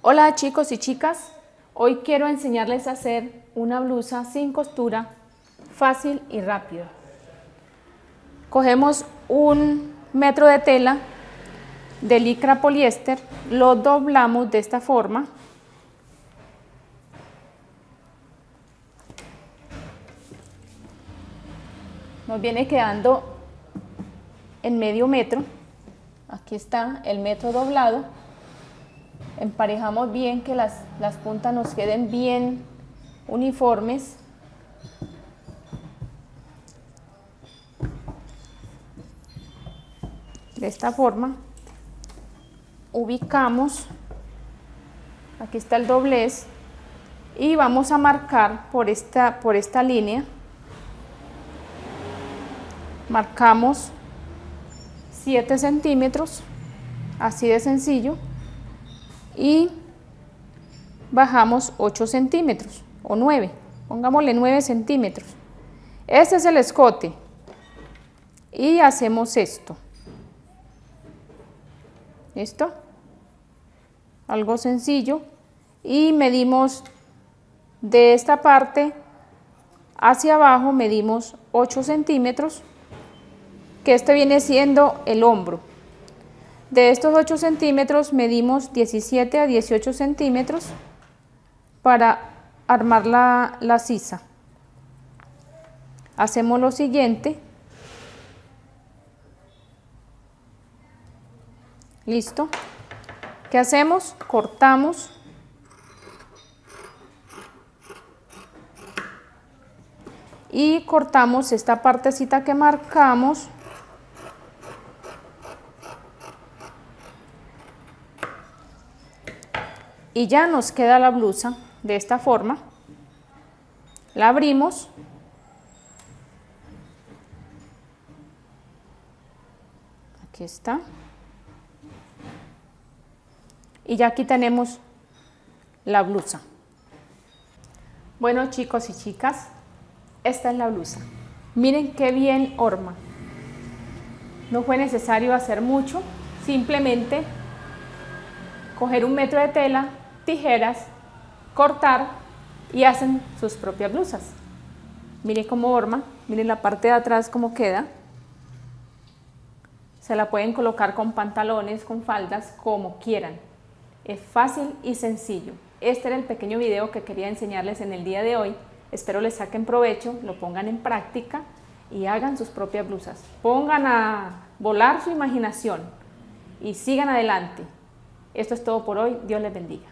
Hola chicos y chicas, hoy quiero enseñarles a hacer una blusa sin costura, fácil y rápido. Cogemos 1 metro de tela de licra poliéster, lo doblamos de esta forma. Nos viene quedando en medio metro, aquí está el metro doblado. Emparejamos bien que las puntas nos queden bien uniformes. De esta forma ubicamos, aquí está el doblez y vamos a marcar por esta línea. Marcamos 7 centímetros, así de sencillo. Y bajamos 8 centímetros o 9, pongámosle 9 centímetros. Este es el escote y hacemos esto. ¿Listo? Algo sencillo. Y medimos de esta parte hacia abajo, medimos 8 centímetros, que este viene siendo el hombro. De estos 8 centímetros medimos 17 a 18 centímetros para armar la sisa. Hacemos lo siguiente. Listo. ¿Qué hacemos? Cortamos. Y cortamos esta partecita que marcamos. Y ya nos queda la blusa de esta forma. La abrimos. Aquí está. Y ya aquí tenemos la blusa. Bueno, chicos y chicas, esta es la blusa. Miren qué bien horma. No fue necesario hacer mucho, simplemente coger 1 metro de tela, tijeras, cortar y hacen sus propias blusas. Miren cómo horma, miren la parte de atrás cómo queda. Se la pueden colocar con pantalones, con faldas, como quieran. Es fácil y sencillo. Este era el pequeño video que quería enseñarles en el día de hoy. Espero les saquen provecho, lo pongan en práctica y hagan sus propias blusas. Pongan a volar su imaginación y sigan adelante. Esto es todo por hoy. Dios les bendiga.